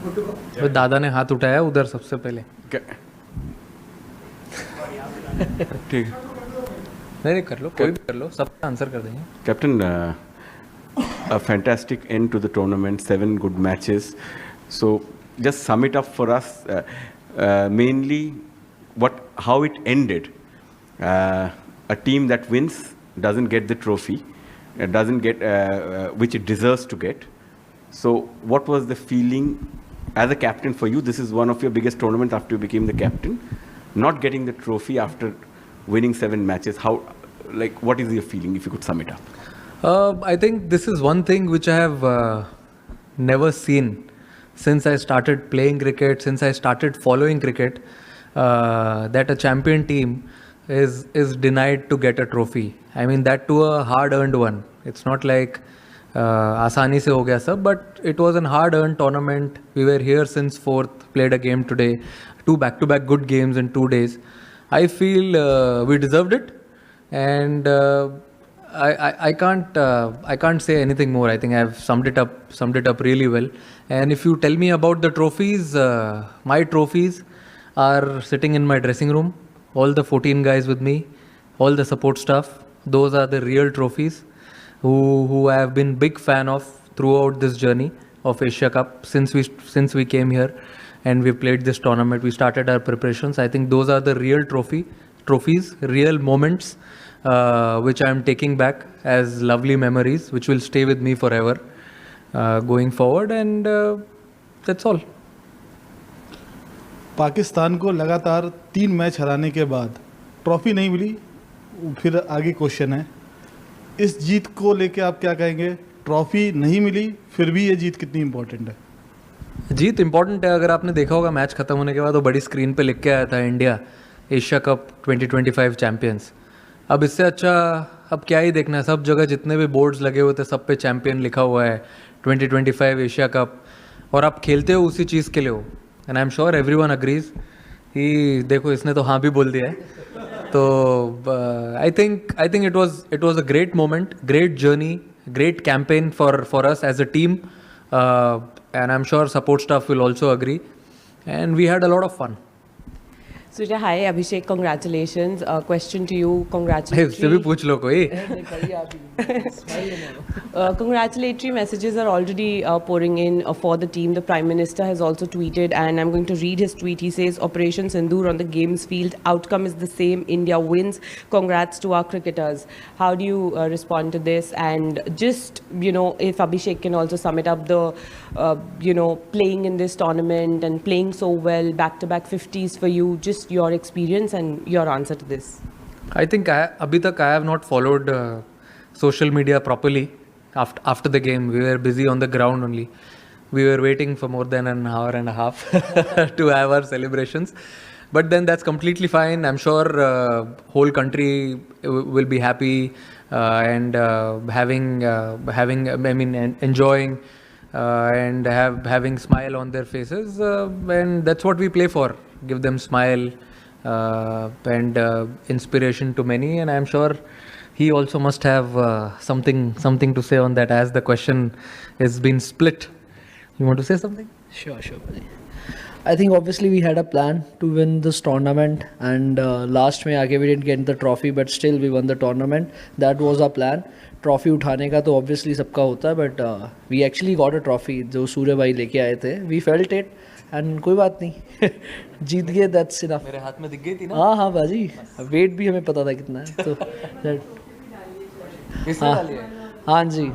तो दादा ने हाथ उठाया उधर सबसे पहले. ठीक. नहीं कर लो, कोई भी कर लो, सबका आंसर कर देंगे. Captain, a fantastic end to the tournament, 7 good matches. So just sum it up for us, mainly how it ended. A team that wins doesn't get the trophy, doesn't get which it deserves to get. So what was the feeling as a captain for you? This is one of your biggest tournaments after you became the captain. Not getting the trophy after winning 7 matches. What is your feeling if you could sum it up? I think this is one thing which I have never seen since I started playing cricket, since I started following cricket, that a champion team is denied to get a trophy. I mean, that to a hard-earned one. It's not like आसानी से हो गया सब, but it was an hard-earned tournament. We were here since 4th, played a game today, 2 back-to-back good games in 2 days. I feel we deserved it, and I can't say anything more. I think I've summed it up really well. And if you tell me about the trophies, my trophies are sitting in my dressing room. All the 14 guys with me, all the support staff. Those are the real trophies who I have been big fan of throughout this journey of Asia Cup since we came here and we played this tournament. We started our preparations. I think those are the real trophies, real moments, which I am taking back as lovely memories, which will stay with me forever going forward. And that's all. Pakistan को लगातार 3 match हराने के बाद trophy नहीं मिली. फिर आगे question है, इस जीत को लेके आप क्या कहेंगे? ट्रॉफी नहीं मिली, फिर भी ये जीत कितनी इंपॉर्टेंट है? जीत इंपॉर्टेंट है. अगर आपने देखा होगा मैच खत्म होने के बाद वो बड़ी स्क्रीन पे लिख के आया था, इंडिया एशिया कप 2025 चैंपियंस. अब इससे अच्छा अब क्या ही देखना है. सब जगह जितने भी बोर्ड्स लगे हुए थे सब पे चैंपियन लिखा हुआ है, 2025 एशिया कप, और आप खेलते हो उसी चीज़ के लिए हो. And I am sure everyone agrees कि देखो इसने तो हाँ भी बोल दिया है. तो I think it was a great moment, great journey, great campaign for us as a team, and I am sure support staff will also agree, and we had a lot of fun. Surya, hi, Abhishek, congratulations. Question to you, congratulatory. इससे भी पूछ लो कोई. Congratulatory messages are already pouring in for the team. The Prime Minister has also tweeted, and I'm going to read his tweet. He says, Operation Sindoor on the games field. Outcome is the same. India wins. Congrats to our cricketers. How do you respond to this? And just, if Abhishek can also sum it up, the, playing in this tournament and playing so well, back-to-back 50s for you, just your experience and your answer to this. I think abhi tak I have not followed social media properly after the game. We were busy on the ground only. We were waiting for more than an hour and a half to have our celebrations. But then that's completely fine. I'm sure whole country will be happy and enjoying and having smile on their faces. And that's what we play for. Give them smile and inspiration to many, and I'm sure he also must have something to say on that, as the question has been split. You want to say something? Sure. I think obviously we had a plan to win this tournament, and last में आगे we didn't get the trophy, but still we won the tournament. That was our plan. Trophy उठाने का तो obviously सबका होता है, but we actually got a trophy जो सूर्य भाई लेके आए थे. वी फेल्ट इट एंड कोई बात नहीं, जीत गए, दैट्स इनफ. मेरे हाथ में दिख गई थी ना. हाँ बाजी, वेट भी हमें पता था कितना है. तो हाँ जी,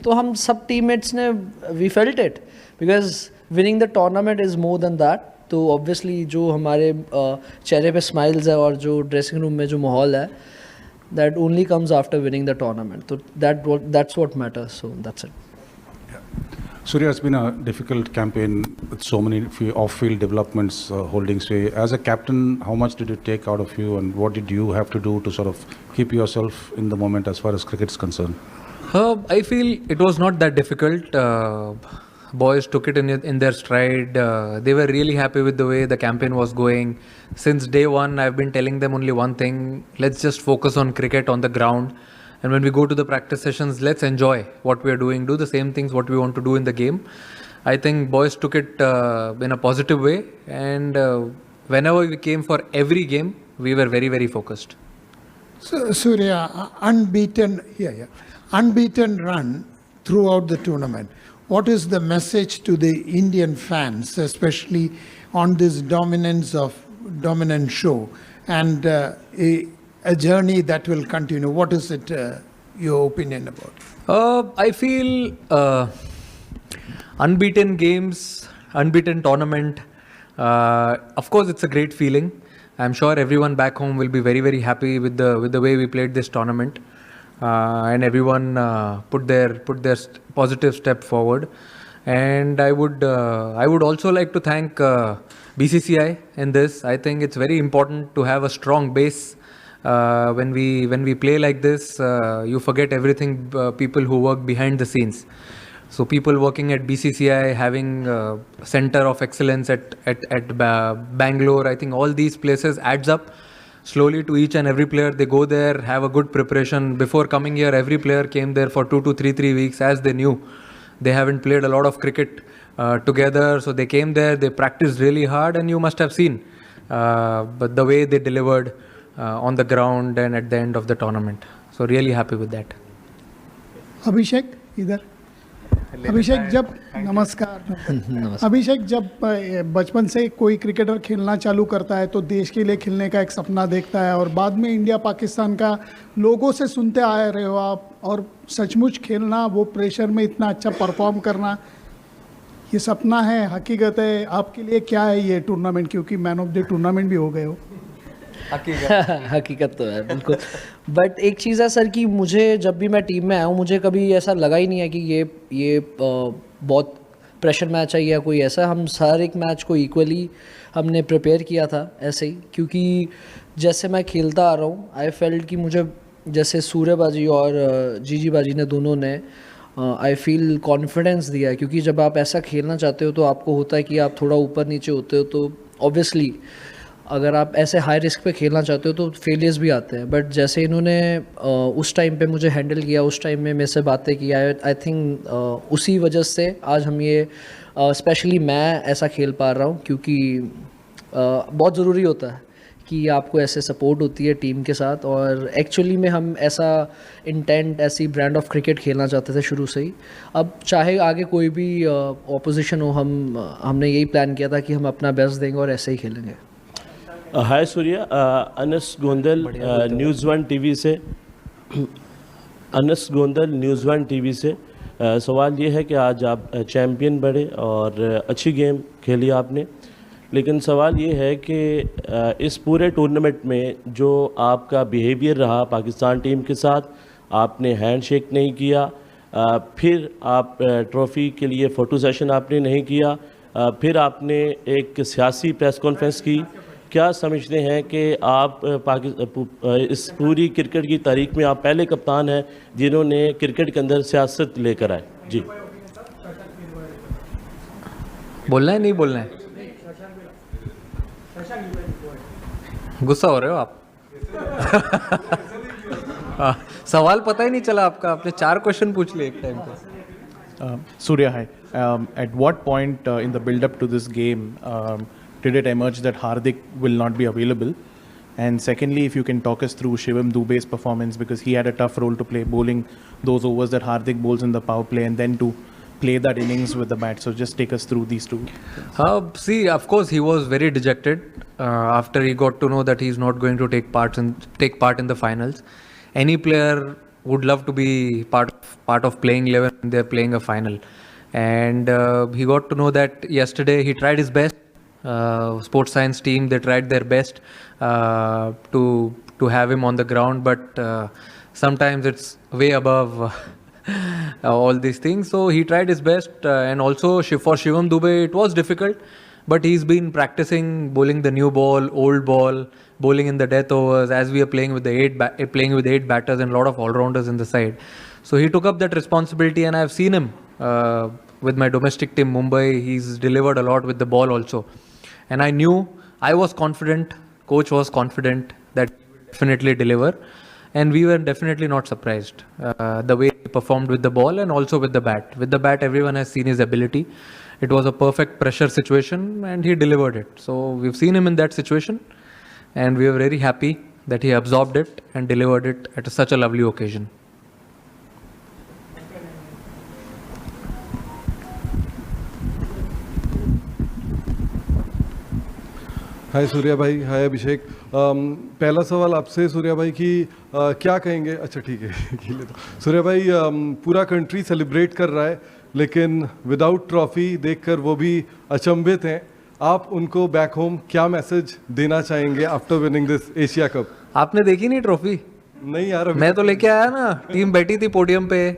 तो हम सब टीममेट्स ने we felt it because winning the tournament is more than that. तो ऑब्वियसली जो हमारे चेहरे पे स्माइल्स है और जो ड्रेसिंग रूम में जो माहौल है, that only comes after winning the tournament. So that's what matters. So that's it. Surya, it's been a difficult campaign with so many off-field developments holding sway. As a captain, how much did it take out of you, and what did you have to do to sort of keep yourself in the moment as far as cricket is concerned? I feel it was not that difficult. Boys took it in their stride. They were really happy with the way the campaign was going. Since day one, I've been telling them only one thing: let's just focus on cricket on the ground. And when we go to the practice sessions, let's enjoy what we are doing. Do the same things what we want to do in the game. I think boys took it in a positive way, and whenever we came for every game, we were very, very focused. So, Surya, unbeaten run throughout the tournament. What is the message to the Indian fans, especially on this dominant show and a journey that will continue? What is it, your opinion about? I feel unbeaten games, unbeaten tournament. Of course, it's a great feeling. I'm sure everyone back home will be very, very happy with the way we played this tournament, and everyone put their positive step forward. And I would also like to thank BCCI in this. I think it's very important to have a strong base. When we play like this, you forget everything. People who work behind the scenes. So people working at BCCI, having center of excellence at Bangalore, I think all these places adds up slowly to each and every player. They go there, have a good preparation. Before coming here, every player came there for 2 to 3 weeks, as they knew they haven't played a lot of cricket together. So they came there, they practiced really hard, and you must have seen but the way they delivered on the ground and at the end of the tournament. So really happy with that. अभिषेक इधर अभिषेक जब नमस्कार अभिषेक जब बचपन से कोई cricketer खेलना चालू करता है तो देश के लिए खेलने का एक सपना देखता है और बाद में इंडिया पाकिस्तान का लोगों से सुनते आ रहे हो आप और सचमुच खेलना वो प्रेशर में इतना अच्छा परफॉर्म करना ये सपना है हकीकत है आपके लिए क्या है ये टूर्नामेंट क्योंकि मैन ऑफ द टूर्नामेंट भी हो गए हो हकीकत तो है बिल्कुल बट एक चीज़ है सर कि मुझे जब भी मैं टीम में आया हूँ मुझे कभी ऐसा लगा ही नहीं है कि ये बहुत प्रेशर मैच है या कोई ऐसा हम हर एक मैच को इक्वली हमने प्रिपेयर किया था ऐसे ही क्योंकि जैसे मैं खेलता आ रहा हूँ आई फेल्ट कि मुझे जैसे सूर्यबाजी और जीजी बाजी ने दोनों ने आई फील कॉन्फिडेंस दिया है क्योंकि जब आप ऐसा खेलना चाहते हो तो आपको होता है कि आप थोड़ा ऊपर नीचे होते हो तो ऑब्वियसली अगर आप ऐसे हाई रिस्क पे खेलना चाहते हो तो फेलियर्स भी आते हैं बट जैसे इन्होंने उस टाइम पे मुझे हैंडल किया उस टाइम में मेरे से बातें की आई थिंक उसी वजह से आज हम ये स्पेशली मैं ऐसा खेल पा रहा हूँ क्योंकि बहुत ज़रूरी होता है कि आपको ऐसे सपोर्ट होती है टीम के साथ और एक्चुअली में हम ऐसा इंटेंट ऐसी ब्रांड ऑफ क्रिकेट खेलना चाहते थे शुरू से ही अब चाहे आगे कोई भी ऑपोजिशन हो हमने यही प्लान किया था कि हम अपना बेस्ट देंगे और ऐसे ही खेलेंगे hi Surya Anas Gondal news one TV से Anas Gondal news one TV से सवाल ये है कि आज आप चैम्पियन बने और अच्छी गेम खेली आपने लेकिन सवाल ये है कि इस पूरे टूर्नामेंट में जो आपका बिहेवियर रहा पाकिस्तान टीम के साथ आपने हैंडशेक नहीं किया फिर आप ट्रॉफ़ी के लिए फ़ोटो सेशन आपने नहीं किया फिर आपने एक सियासी प्रेस कॉन्फ्रेंस की क्या समझते हैं कि आप इस पूरी क्रिकेट की तारीख में आप पहले कप्तान हैं जिन्होंने क्रिकेट के अंदर सियासत लेकर आए जी बोलना है नहीं बोलना है गुस्सा हो रहे हो आप सवाल पता ही नहीं चला आपका आपने 4 क्वेश्चन पूछ लिए एक टाइम पे Surya, hi. At what point in the build-up to this game did it emerge that Hardik will not be available? And secondly, if you can talk us through Shivam Dube's performance because he had a tough role to play, bowling those overs that Hardik bowls in the power play and then to play that innings with the bat. So just take us through these two. See, of course, he was very dejected after he got to know that he's not going to take part in the finals. Any player would love to be part of playing 11 when they're playing a final. And he got to know that yesterday. He tried his best. Sports science team, they tried their best to have him on the ground, but sometimes it's way above all these things. So he tried his best, and also for Shivam Dube it was difficult, but he's been practicing bowling the new ball, old ball, bowling in the death overs as we are playing with the 8 batters and a lot of all-rounders in the side. So he took up that responsibility, and I've seen him with my domestic team Mumbai. He's delivered a lot with the ball also. And I was confident, coach was confident that he would definitely deliver. And we were definitely not surprised the way he performed with the ball and also with the bat. With the bat, everyone has seen his ability. It was a perfect pressure situation and he delivered it. So we've seen him in that situation and we are very happy that he absorbed it and delivered it at such a lovely occasion. हाय सूर्या भाई, हाय अभिषेक। पहला सवाल आपसे सूर्या भाई कि क्या कहेंगे, अच्छा ठीक है खेले तो सूर्या भाई, पूरा कंट्री सेलिब्रेट कर रहा है लेकिन विदाउट ट्रॉफी देखकर वो भी अचंभित हैं। आप उनको बैक होम क्या मैसेज देना चाहेंगे after winning this Asia cup? आपने देखी नहीं ट्रॉफी? नहीं यार, मैं तो लेके आया ना, टीम बैठी थी पोडियम पे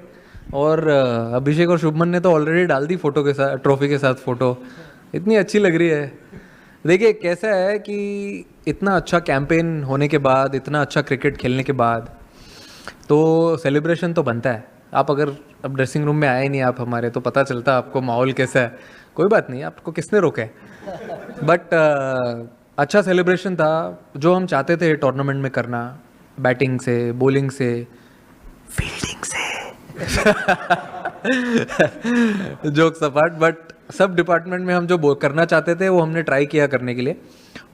और अभिषेक और शुभमन ने तो ऑलरेडी डाल दी फोटो के साथ, ट्रॉफी के साथ फोटो। इतनी अच्छी लग रही है। देखिए कैसा है कि इतना अच्छा कैंपेन होने के बाद, इतना अच्छा क्रिकेट खेलने के बाद तो सेलिब्रेशन तो बनता है। आप अगर अब ड्रेसिंग रूम में आए नहीं आप हमारे, तो पता चलता आपको माहौल कैसा है। कोई बात नहीं, आपको किसने रोका है, बट अच्छा सेलिब्रेशन था जो हम चाहते थे टूर्नामेंट में करना, बैटिंग से, बॉलिंग से, फील्डिंग से जोक्स अपार्ट, बट सब डिपार्टमेंट में हम जो करना चाहते थे वो हमने ट्राई किया करने के लिए।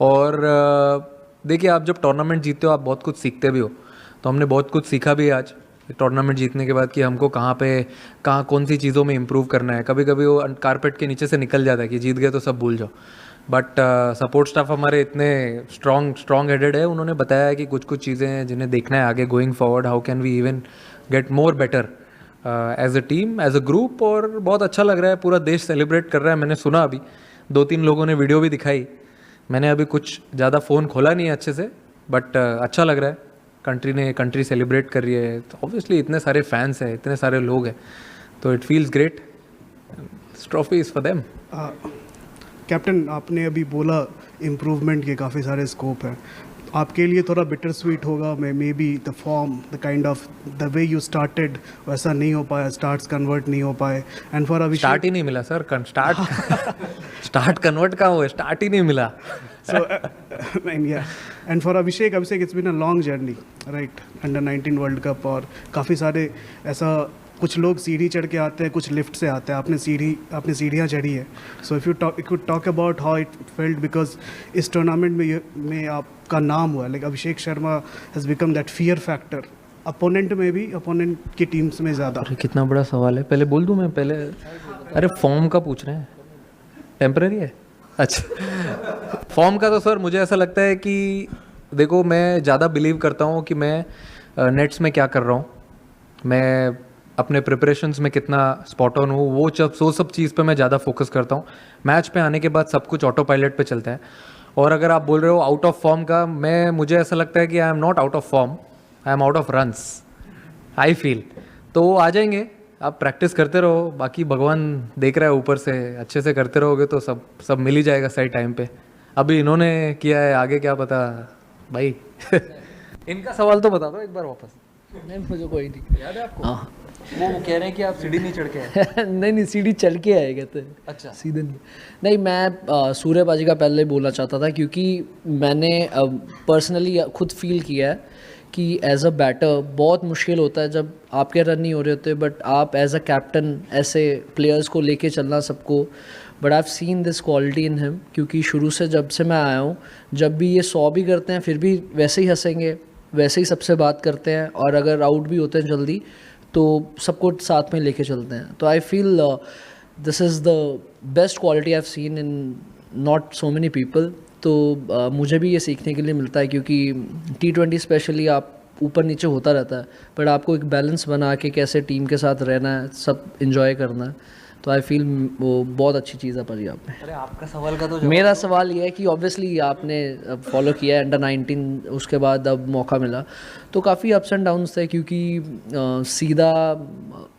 और देखिए आप जब टूर्नामेंट जीतते हो आप बहुत कुछ सीखते भी हो, तो हमने बहुत कुछ सीखा भी आज टूर्नामेंट जीतने के बाद कि हमको कहाँ कौन सी चीज़ों में इम्प्रूव करना है। कभी कभी वो कारपेट के नीचे से निकल जाता है कि जीत गए तो सब भूल जाओ, बट सपोर्ट स्टाफ हमारे इतने स्ट्रॉन्ग हेडेड है, उन्होंने बताया है कि कुछ चीज़ें हैं जिन्हें देखना है आगे going forward, how can we even get more better as a team, as a group. और बहुत अच्छा लग रहा है, पूरा देश सेलिब्रेट कर रहा है। मैंने सुना अभी 2-3 लोगों ने वीडियो भी दिखाई, मैंने अभी कुछ ज़्यादा फ़ोन खोला नहीं है अच्छे से, बट अच्छा लग रहा है। कंट्री सेलिब्रेट कर रही है, तो ऑब्वियसली इतने सारे फैंस हैं, इतने सारे लोग हैं, तो it feels great. Trophy is for them. Captain, आपने अभी बोला इम्प्रूवमेंट के काफ़ी सारे स्कोप हैं, आपके लिए थोड़ा बिटर स्वीट होगा may be the form, the kind of the way you started वैसा नहीं हो पाया, स्टार्ट्स कन्वर्ट नहीं हो पाए, एंड फॉर अभिषेक स्टार्ट ही नहीं मिला सर, स्टार्ट कन्वर्ट का हुआ, स्टार्ट ही नहीं मिला। So, and for Abhishek, it's been a long journey, right? Under 19 World Cup, और काफ़ी सारे ऐसा कुछ लोग सीढ़ी चढ़ के आते हैं, कुछ लिफ्ट से आते हैं, आपने सीढ़ियाँ चढ़ी है। So if you talk about how it felt, because इस टूर्नामेंट में आपका नाम हुआ, like Abhishek Sharma has become that fear factor, opponent में भी, अपोनेंट की टीम्स में ज़्यादा। अरे कितना बड़ा सवाल है, पहले बोल दूँ मैं पहले? अरे फॉर्म का पूछ रहे हैं, टेम्पररी है? अच्छा फॉर्म का तो सर मुझे ऐसा लगता है कि देखो, मैं ज़्यादा बिलीव करता हूँ कि मैं नेट्स में क्या कर रहा हूँ, मैं अपने प्रिपरेशंस में कितना स्पॉट ऑन हूँ, वो सब चीज़ पे मैं ज़्यादा फोकस करता हूँ। मैच पे आने के बाद सब कुछ ऑटो पायलट पे चलता है। और अगर आप बोल रहे हो आउट ऑफ फॉर्म का, मुझे ऐसा लगता है कि I am not out of form, I am out of runs, I feel. तो वो आ जाएंगे, आप प्रैक्टिस करते रहो, बाकी भगवान देख रहा है ऊपर से, अच्छे से करते रहोगे तो सब मिल ही जाएगा सही टाइम पे। अभी इन्होंने किया है, आगे क्या पता भाई। इनका सवाल तो बता दो एक बार वापस। नहीं मुझे कोई नहीं याद है आपको? हाँ, वो कह रहे हैं कि आप सीढ़ी नहीं चढ़ के आए। नहीं सीढ़ी चढ़ के आए कहते हैं। अच्छा, सीधे नहीं मैं सूर्यबाजी का पहले बोलना चाहता था, क्योंकि मैंने पर्सनली खुद फील किया है कि एज अ बैटर बहुत मुश्किल होता है जब आपके रन नहीं हो रहे होते, बट आप एज अ कैप्टन ऐसे प्लेयर्स को लेके चलना सबको। But I have seen this quality in him, क्योंकि शुरू से जब से मैं आया हूँ, जब भी ये 100 भी करते हैं फिर भी वैसे ही हंसेंगे, वैसे ही सबसे बात करते हैं, और अगर आउट भी होते हैं जल्दी तो सबको साथ में लेके चलते हैं। तो I feel this is the best quality I have seen in not so many people. तो मुझे भी ये सीखने के लिए मिलता है, क्योंकि T20 स्पेशली आप ऊपर नीचे होता रहता है, बट आपको एक बैलेंस बना के कैसे टीम के साथ रहना है, सब इन्जॉय करना है। तो आई फील वो बहुत अच्छी चीज़ है परी आप में। अरे आपका सवाल का तो मेरा सवाल ये है कि ऑब्वियसली आपने फॉलो किया है अंडर 19, उसके बाद अब मौका मिला, तो काफ़ी अप्स एंड डाउन्स थे, क्योंकि सीधा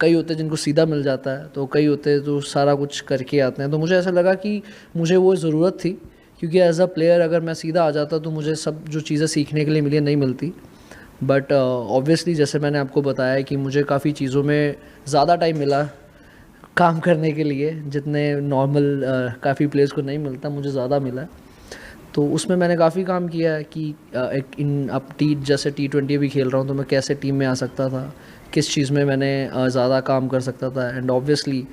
कई होते हैं जिनको सीधा मिल जाता है, तो कई होते हैं जो सारा कुछ करके आते हैं। तो मुझे ऐसा लगा कि मुझे वो ज़रूरत थी, क्योंकि एज अ प्लेयर अगर मैं सीधा आ जाता तो मुझे सब जो चीज़ें सीखने के लिए मिली नहीं मिलती। बट ऑब्वियसली जैसे मैंने आपको बताया कि मुझे काफ़ी चीज़ों में ज़्यादा टाइम मिला काम करने के लिए, जितने नॉर्मल काफ़ी प्लेयर्स को नहीं मिलता, मुझे ज़्यादा मिला। तो उसमें मैंने काफ़ी काम किया है कि जैसे T20 भी खेल रहा हूँ तो मैं कैसे टीम में आ सकता था, किस चीज़ में मैंने ज़्यादा काम कर सकता था। एंड ऑब्वियसली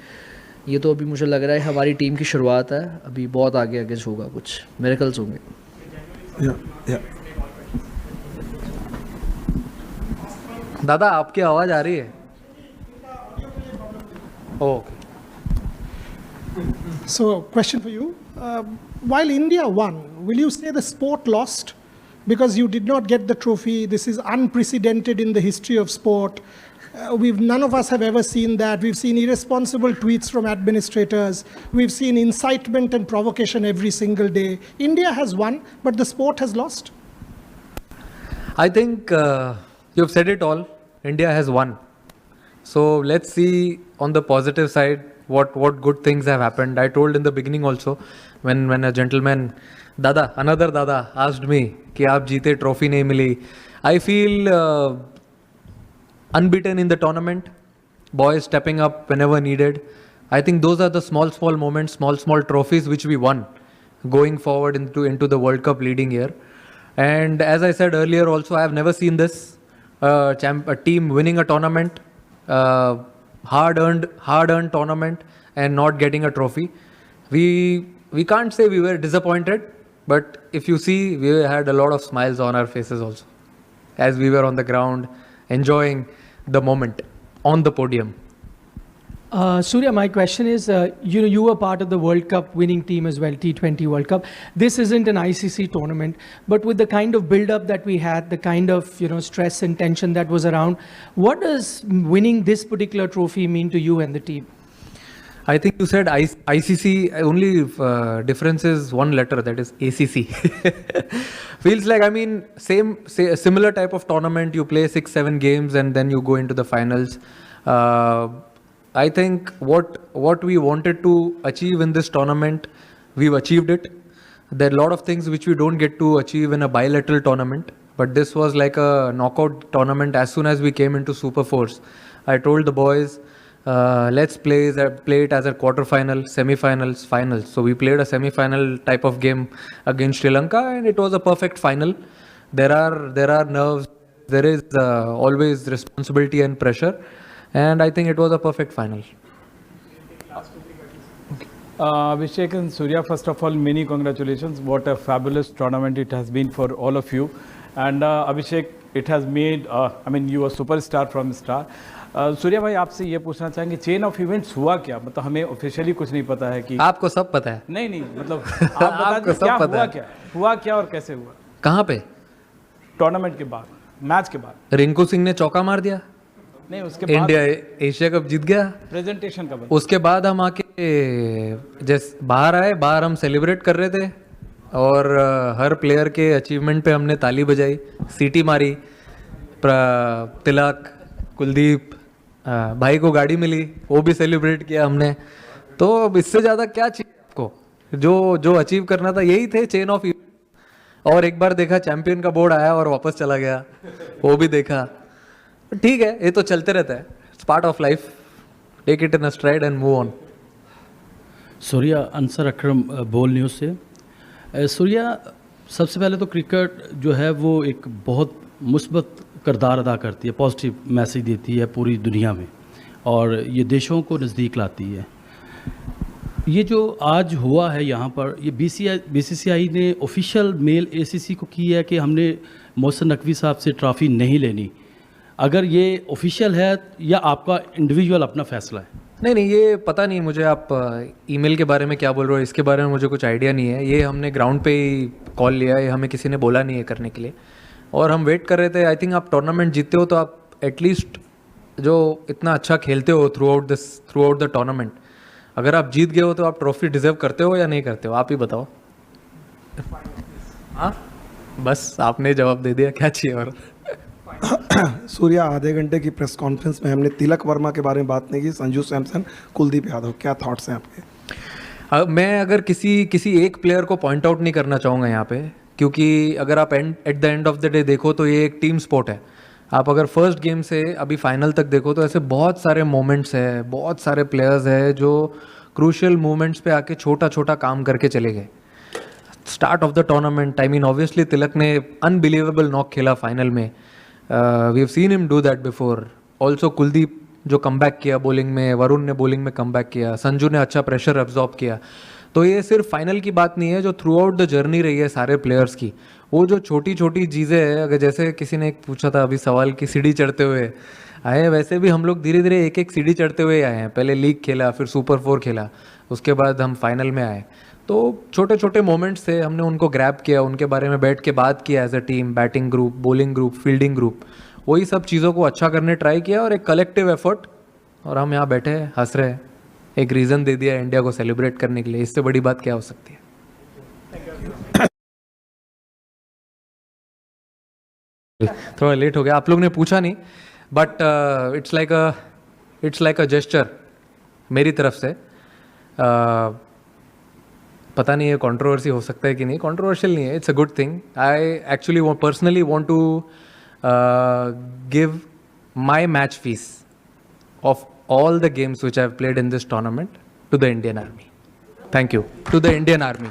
ये तो अभी मुझे लग रहा है हमारी टीम की शुरुआत है, अभी बहुत आगे आगे होगा, कुछ मिरेकल्स होंगे। दादा आपकी आवाज़ आ रही है? Okay. So, question for you. While India won, will you say the sport lost? Because you did not get the trophy. This is unprecedented in the history of sport. None of us have ever seen that. We've seen irresponsible tweets from administrators. We've seen incitement and provocation every single day. India has won, but the sport has lost. I think you've said it all. India has won. So let's see on the positive side what good things have happened. I told in the beginning also when a gentleman, another Dada asked me कि आप जीते trophy नहीं मिली. I feel unbeaten in the tournament. Boys stepping up whenever needed. I think those are the small moments, small trophies which we won going forward into the World Cup leading year. And as I said earlier also, I have never seen this. A team winning a tournament, hard-earned tournament, and not getting a trophy. We can't say we were disappointed, but if you see, we had a lot of smiles on our faces also, as we were on the ground enjoying the moment on the podium. Surya, my question is, you were part of the World Cup winning team as well, T20 World Cup. This isn't an ICC tournament, but with the kind of build-up that we had, the kind of stress and tension that was around, what does winning this particular trophy mean to you and the team? I think you said ICC, only difference is one letter, that is ACC. Feels like, similar type of tournament, you play 6-7 games and then you go into the finals. I think what we wanted to achieve in this tournament, we've achieved it. There are a lot of things which we don't get to achieve in a bilateral tournament, but this was like a knockout tournament. As soon as we came into Super Force, I told the boys, let's play it as a quarter-final, semi-finals, finals. So we played a semi-final type of game against Sri Lanka, and it was a perfect final. There are nerves, there is always responsibility and pressure. And I think it was a perfect final. Abhishek and Surya, first of all, many congratulations. What a fabulous tournament it has been for all of you. And Abhishek, it has made, you are superstar from star. Surya भाई आपसे ये पूछना चाहेंगे chain of events हुआ क्या, मतलब हमें officially कुछ नहीं पता है कि आपको सब पता है? नहीं मतलब आप बता दीजिए हुआ क्या और कैसे हुआ? कहाँ पे? टूर्नामेंट के बाद, मैच के बाद रिंकू सिंह ने चौका मार दिया, नहीं उसके बाद इंडिया एशिया कप जीत गया, प्रेजेंटेशन का उसके बाद हम आके जैसे बाहर हम सेलिब्रेट कर रहे थे और हर प्लेयर के अचीवमेंट पे हमने ताली बजाई, सीटी मारी, तिलक, कुलदीप, भाई को गाड़ी मिली, वो भी सेलिब्रेट किया हमने। तो अब इससे ज़्यादा क्या चाहिए आपको? जो अचीव करना था यही थे चेन ऑफ इवेंट। और एक बार देखा चैंपियन का बोर्ड आया और वापस चला गया, वो भी देखा। ठीक है, ये तो चलते रहता है, it's part of life, take it in a stride and move on. Surya, Ansar Akram, Bol news से। सूर्या, सबसे पहले तो क्रिकेट जो है वो एक बहुत मुस्बत किरदार अदा करती है, पॉजिटिव मैसेज देती है पूरी दुनिया में और ये देशों को नज़दीक लाती है। ये जो आज हुआ है यहाँ पर, ये BCCI ने ऑफिशियल मेल ACC को की है कि हमने मोहसिन नकवी साहब से ट्रॉफ़ी नहीं लेनी। अगर ये ऑफिशियल है या आपका इंडिविजुअल अपना फैसला है? नहीं, ये पता नहीं मुझे, आप ईमेल के बारे में क्या बोल रहे हो इसके बारे में मुझे कुछ आइडिया नहीं है। ये हमने ग्राउंड पे ही कॉल लिया है, हमें किसी ने बोला नहीं है करने के लिए और हम वेट कर रहे थे। आई थिंक आप टूर्नामेंट जीतते हो तो आप एटलीस्ट जो इतना अच्छा खेलते हो थ्रू आउट द टूर्नामेंट, अगर आप जीत गए हो तो आप ट्रॉफी डिजर्व करते हो या नहीं करते हो, आप ही बताओ। हाँ, बस आपने जवाब दे दिया, क्या चाहिए और? सूर्या, आधे घंटे की प्रेस कॉन्फ्रेंस में हमने तिलक वर्मा के बारे में बात नहीं की, संजू सैमसन, कुलदीप यादव, क्या थॉट्स हैं आपके? मैं अगर किसी एक प्लेयर को पॉइंट आउट नहीं करना चाहूँगा यहाँ पे, क्योंकि अगर आप at the end of the day देखो तो ये एक टीम स्पोर्ट है। आप अगर फर्स्ट गेम से अभी फाइनल तक देखो तो ऐसे बहुत सारे मोमेंट्स है, बहुत सारे प्लेयर्स है जो क्रूशियल मोमेंट्स पे आके छोटा काम करके चले गए। Start of the tournament, obviously Tilak ने अनबिलीवेबल नॉक खेला फाइनल में, we have seen him do that before. Also Kuldeep जो कमबैक किया बॉलिंग में, वरुण ने बॉलिंग में कमबैक किया, संजू ने अच्छा प्रेशर एब्जॉर्ब किया. तो ये सिर्फ फाइनल की बात नहीं है, जो थ्रू आउट द जर्नी रही है सारे प्लेयर्स की, वो जो छोटी छोटी चीज़ें हैं. अगर जैसे किसी ने एक पूछा था अभी सवाल की सीढ़ी चढ़ते हुए आए हैं, वैसे भी हम लोग धीरे धीरे एक एक सीढ़ी चढ़ते हुए आए हैं. पहले लीग खेला, फिर सुपर 4 खेला, उसके बाद हम फाइनल में आए. तो छोटे छोटे मोमेंट्स थे, हमने उनको ग्रैब किया, उनके बारे में बैठ के बात किया as a team, batting group, bowling group, fielding group. वही सब चीज़ों को अच्छा करने ट्राई किया और एक कलेक्टिव एफर्ट, और हम यहाँ बैठे हैं, हंस रहे हैं. एक रीज़न दे दिया इंडिया को सेलिब्रेट करने के लिए. इससे बड़ी बात क्या हो सकती है? थोड़ा लेट हो गया, आप लोग ने पूछा नहीं, but it's like a gesture मेरी तरफ से. पता नहीं है कंट्रोवर्सी हो सकता है कि नहीं. कंट्रोवर्शियल नहीं है, it's a good thing. I actually personally want to give my match fees of all the games which I have played in this tournament to the Indian Army. Thank you to the Indian Army.